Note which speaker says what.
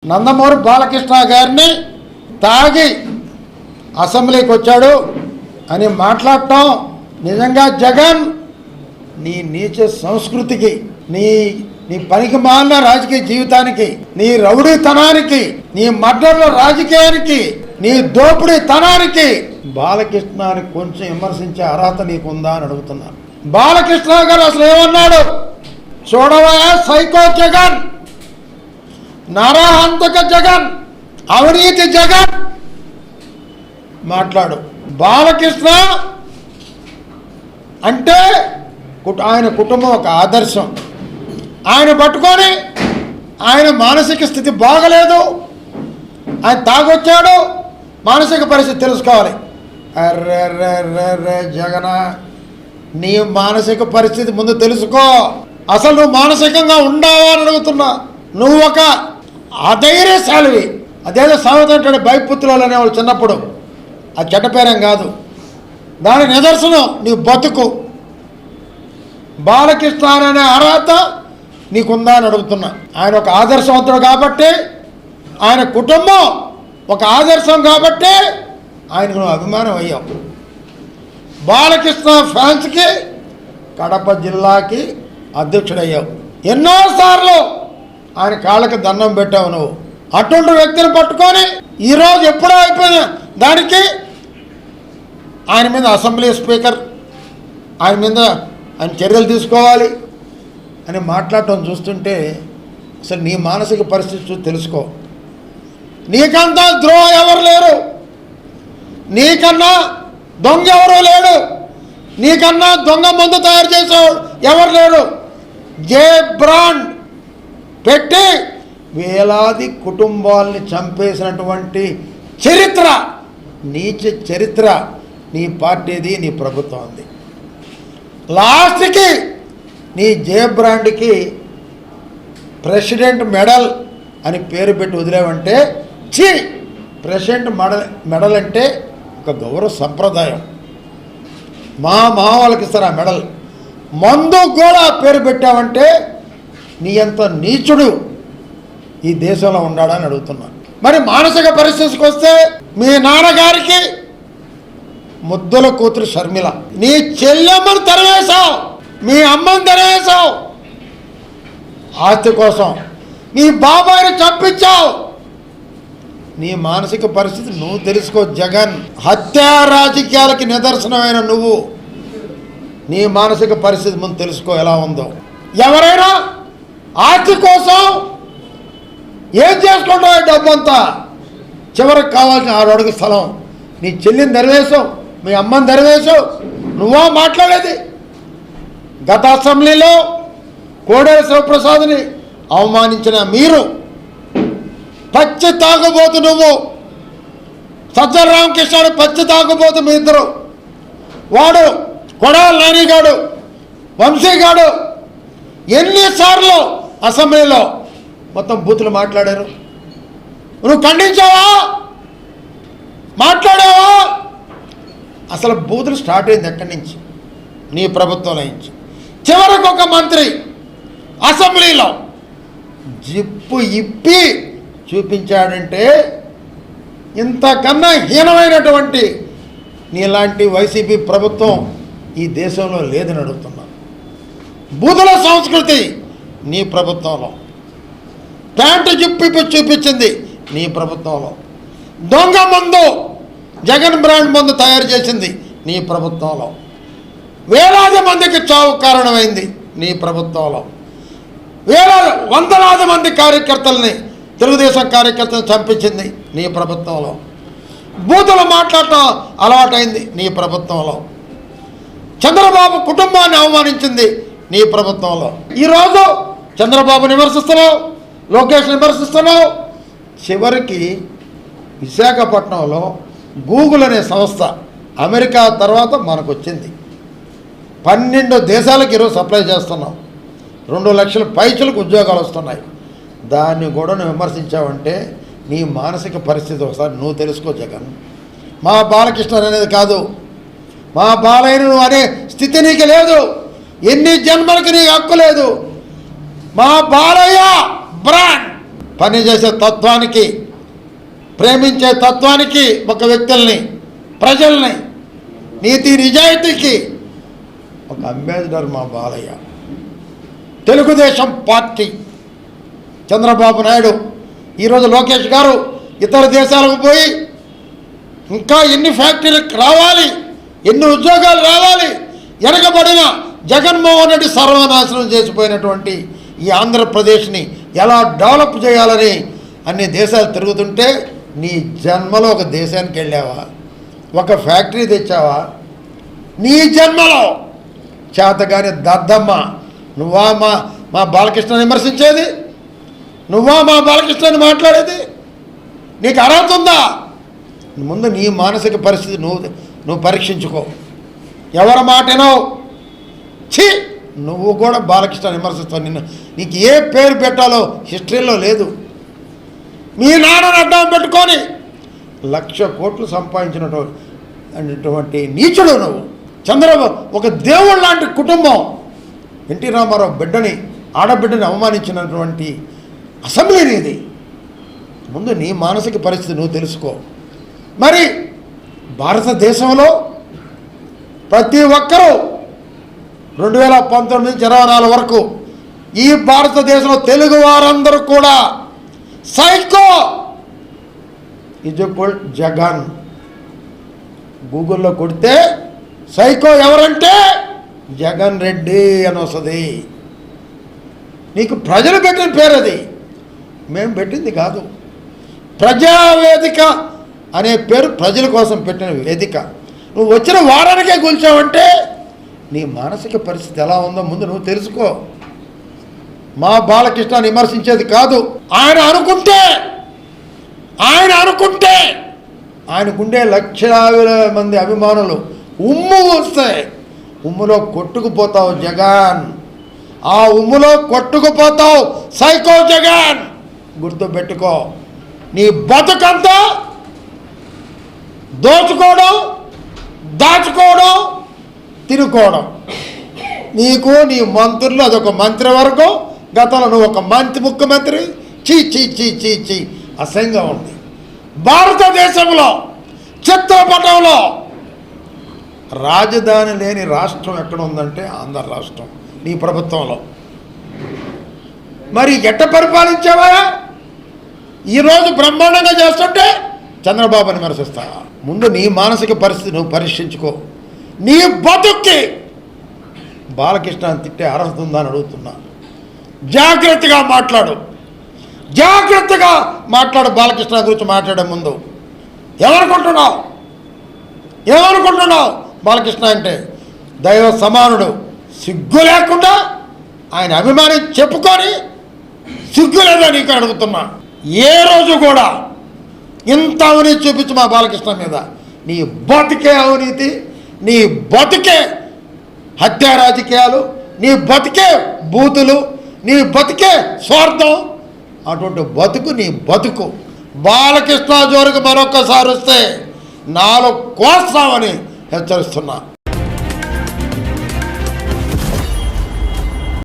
Speaker 1: నందమూరి బాలకృష్ణ గారిని తాగి అసెంబ్లీకి వచ్చాడు అని మాట్లాడటం నిజంగా జగన్ నీ నీచ సంస్కృతికి, నీ పనికి మాలిన రాజకీయ జీవితానికి, నీ రౌడీతనానికి, నీ మర్డర్ల రాజకీయానికి, నీ దోపిడీతనానికి బాలకృష్ణని కొంచెం విమర్శించే అర్హత నీకుందా అని అడుగుతున్నాను. బాలకృష్ణ గారు అసలు ఏమన్నాడు చూడవా? సైకో జగన్, నరహంతక జగన్, అవినీతి జగన్ మాట్లాడు. బాలకృష్ణ అంటే ఆయన కుటుంబం ఒక ఆదర్శం. ఆయన పట్టుకొని ఆయన మానసిక స్థితి బాగలేదు, ఆయన తాగొచ్చాడు, మానసిక పరిస్థితి తెలుసుకోవాలి. అర్రే జగన, నీ మానసిక పరిస్థితి ముందు తెలుసుకో. అసలు నువ్వు మానసికంగా ఉండావా అని అడుగుతున్నా. నువ్వు ఒక అధైర్యశాలివి. అదేదో సామెత అంటాడు, భయపుత్రులు అనేవాళ్ళు చిన్నప్పుడు. ఆ చెడ్డ పేరేం కాదు, దాని నిదర్శనం నీ బతుకు. బాలకృష్ణ అనే అర్హత నీకుందా అని అడుగుతున్నా. ఆయన ఒక ఆదర్శవంతుడు కాబట్టి, ఆయన కుటుంబం ఒక ఆదర్శం కాబట్టి ఆయనకు నువ్వు అభిమానం అయ్యావు. బాలకృష్ణ ఫ్యాన్స్కి కడప జిల్లాకి అధ్యక్షుడయ్యావు. ఎన్నోసార్లు ఆయన కాళ్ళకి దండం పెట్టావు నువ్వు. అటువంటి వ్యక్తిని పట్టుకొని ఈరోజు ఎప్పుడో అయిపోయిన దానికి ఆయన మీద అసెంబ్లీ స్పీకర్ ఆయన చర్యలు తీసుకోవాలి అని మాట్లాడటం చూస్తుంటే అసలు నీ మానసిక పరిస్థితి తెలుసుకో. నీకంతా ద్రోహం ఎవరు లేరు, నీకన్నా దొంగ ఎవరు లేడు, నీకన్నా దొంగ మందు తయారు చేసేవాడు ఎవరు లేడు. జే బ్రాండ్ పెట్టి వేలాది కుటుంబాలని చంపేసినటువంటి చరిత్ర, నీచ చరిత్ర నీ పార్టీది, నీ ప్రభుత్వంది. లాస్ట్కి నీ జే బ్రాండ్కి ప్రెసిడెంట్ మెడల్ అని పేరు పెట్టి వదిలేవంటే ప్రెసిడెంట్ మెడల్ అంటే ఒక గౌరవ సంప్రదాయం. మా వాళ్ళకి ఇస్తారు ఆ మెడల్. మందు కూడా పేరు పెట్టావంటే నీ అంత నీచుడు ఈ దేశంలో ఉన్నాడని అడుగుతున్నాను. మరి మానసిక పరిస్థితికి వస్తే మీ నాన్నగారికి ముద్దుల కూతురు షర్మిల, నీ చెల్లెమ్మను తరివేశావు, మీ అమ్మను తరివేశావు ఆస్తి కోసం, నీ బాబాయిని చంపించావు. నీ మానసిక పరిస్థితి నువ్వు తెలుసుకో జగన్. హత్యా రాజకీయాలకి నిదర్శనమైన నువ్వు నీ మానసిక పరిస్థితి ముందు తెలుసుకో ఎలా ఉందో. ఎవరైనా ఆస్తి కోసం ఏం చేసుకుంటావు? డబ్బంతా చివరికి కావాల్సిన 6 అడుగు స్థలం నీ చెల్లిని దరివేశావు, మీ అమ్మని దరివేశావు. నువ్వా మాట్లాడేది? గత అసెంబ్లీలో కోడెల శివప్రసాద్ని అవమానించిన మీరు, పచ్చి తాగుబోతు నువ్వు, సజ్జల రామకృష్ణుడు పచ్చి తాగుబోతు మీ ఇద్దరు. వాడు కొడాల నానిగాడు, వంశీగాడు ఎన్నిసార్లు అసెంబ్లీలో మొత్తం బూతులు మాట్లాడారు. నువ్వు ఖండించావా? మాట్లాడావా? అసలు బూతులు స్టార్ట్ అయింది ఎక్కడి నుంచి? నీ ప్రభుత్వంలో నుంచి. చివరికి ఒక మంత్రి అసెంబ్లీలో జిప్పు ఇప్పి చూపించాడంటే ఇంతకన్నా హీనమైనటువంటి నీలాంటి వైసీపీ ప్రభుత్వం ఈ దేశంలో లేదని అడుగుతున్నాను. బూతుల సంస్కృతి నీ ప్రభుత్వంలో, ప్యాంటు జిప్పు చూపించింది నీ ప్రభుత్వంలో, దొంగ మందు జగన్ బ్రాండ్ మందు తయారు చేసింది నీ ప్రభుత్వంలో, వేలాది మందికి చావు కారణమైంది నీ ప్రభుత్వంలో, వందలాది మంది కార్యకర్తల్ని, తెలుగుదేశం కార్యకర్తలను చంపించింది నీ ప్రభుత్వంలో, బూతులు మాట్లాడటం అలవాటైంది నీ ప్రభుత్వంలో, చంద్రబాబు కుటుంబాన్ని అవమానించింది నీ ప్రభుత్వంలో. ఈరోజు చంద్రబాబుని విమర్శిస్తున్నావు, లోకేష్ని విమర్శిస్తున్నావు. చివరికి విశాఖపట్నంలో గూగుల్ అనే సంస్థ అమెరికా తర్వాత మనకు వచ్చింది. 12 దేశాలకు ఈరోజు సప్లై చేస్తున్నాం. 2 లక్షల పైచులకు ఉద్యోగాలు వస్తున్నాయి. దాన్ని కూడా నువ్వు విమర్శించావంటే నీ మానసిక పరిస్థితి ఒకసారి నువ్వు తెలుసుకో జగన్. మా బాలకృష్ణ అనేది కాదు, మా బాలయ్యను నువ్వు అనే స్థితి నీకు లేదు. ఎన్ని జన్మలకి నీకు హక్కు లేదు. మా బాలయ్య బ్రాండ్ పనిచేసే తత్వానికి, ప్రేమించే తత్వానికి ఒక వ్యక్తుల్ని, ప్రజల్ని, నీతి నిజాయితీకి ఒక అంబేద్కర్ మా బాలయ్య. తెలుగుదేశం పార్టీ, చంద్రబాబు నాయుడు, ఈరోజు లోకేష్ గారు ఇతర దేశాలకు పోయి ఇంకా ఎన్ని ఫ్యాక్టరీలకు రావాలి, ఎన్ని ఉద్యోగాలు రావాలి, వెనకబడిన జగన్మోహన్ రెడ్డి సర్వనాశనం చేసిపోయినటువంటి ఈ ఆంధ్రప్రదేశ్ని ఎలా డెవలప్ చేయాలని అన్ని దేశాలు తిరుగుతుంటే నీ జన్మలో ఒక దేశానికి వెళ్ళావా, ఒక ఫ్యాక్టరీ తెచ్చావా? నీ జన్మలో చేతగాని దద్దమ్మ. నువ్వా మా బాలకృష్ణని విమర్శించేది? నువ్వా మా బాలకృష్ణని మాట్లాడేది? నీకు అర్హత ఉందా? ముందు నీ మానసిక పరిస్థితి నువ్వు పరీక్షించుకో. ఎవరి మాటనో ఛీ, నువ్వు కూడా బాలకృష్ణ విమర్శిస్తావు. నీకు ఏ పేరు పెట్టాలో హిస్టరీలో లేదు. మీ నాన్నను అడ్డం పెట్టుకొని 1,00,000 కోట్లు సంపాదించినటువంటి నీచుడు నువ్వు. చంద్రబాబు ఒక దేవుడు లాంటి కుటుంబం, ఎన్టీ రామారావు బిడ్డని, ఆడబిడ్డని అవమానించినటువంటి అసెంబ్లీ నీది. ముందు నీ మానసిక పరిస్థితి నువ్వు తెలుసుకో. మరి భారతదేశంలో ప్రతి ఒక్కరూ 2019 నుంచి 24 వరకు ఈ భారతదేశంలో తెలుగు వారందరూ కూడా సైకో ఈక్వల్ జగన్. గూగుల్లో కొడితే సైకో ఎవరంటే జగన్ రెడ్డి అని వస్తుంది. నీకు ప్రజలు పెట్టిన పేరు అది, మేము పెట్టింది కాదు. ప్రజావేదిక అనే పేరు ప్రజల కోసం పెట్టిన వేదిక. నువ్వు వచ్చిన వారానికే కూల్చావంటే నీ మానసిక పరిస్థితి ఎలా ఉందో ముందు నువ్వు తెలుసుకో. మా బాలకృష్ణని విమర్శించేది కాదు. ఆయన అనుకుంటే ఆయనకుండే లక్షలాది మంది అభిమానులు ఉమ్ము వస్తాయి. ఉమ్ములో కొట్టుకుపోతావు జగన్, ఆ ఉమ్ములో కొట్టుకుపోతావు సైకో జగన్. గుర్తుపెట్టుకో. నీ బతుకంతా దోచుకోవడం, దాచుకోవడం, తినుకోవడం. నీకు నీ మంత్రులు అదొక మంత్రివర్గం. గతంలో నువ్వు ఒక ముఖ్యమంత్రి. చీ చీ చీ చీ చీ అసహ్యంగా ఉంది. భారతదేశంలో చిత్రపటంలో రాజధాని లేని రాష్ట్రం ఎక్కడ ఉందంటే ఆంధ్ర రాష్ట్రం. నీ ప్రభుత్వంలో మరి ఎట్ట పరిపాలించావా? ఈరోజు బ్రహ్మాండంగా చేస్తుంటే చంద్రబాబుని విమర్శిస్తావా? ముందు నీ మానసిక పరిస్థితి నువ్వు పరీక్షించుకో. నీ బతుక్కి బాలకృష్ణని తిట్టే అర్హత ఉందని అడుగుతున్నా. జాగ్రత్తగా మాట్లాడు, జాగ్రత్తగా మాట్లాడు. బాలకృష్ణ గురించి మాట్లాడే ముందు ఏమనుకుంటున్నావు? బాలకృష్ణ అంటే దైవ సమానుడు. సిగ్గు లేకుండా ఆయన అభిమాని చెప్పుకొని సిగ్గు లేదా నీకు అడుగుతున్నా. ఏ రోజు కూడా ఇంత అవినీతి చూపించు మా బాలకృష్ణ మీద. నీ బతికే అవినీతి, నీ బతికే హత్యా రాజకీయాలు, నీ బతికే బూతులు, నీ బతికే స్వార్థం. అటువంటి బతుకు నీ బతుకు. బాలకృష్ణ జోరుకు మరొక్కసారి వస్తే 4 కోస్తామని హెచ్చరిస్తున్నా.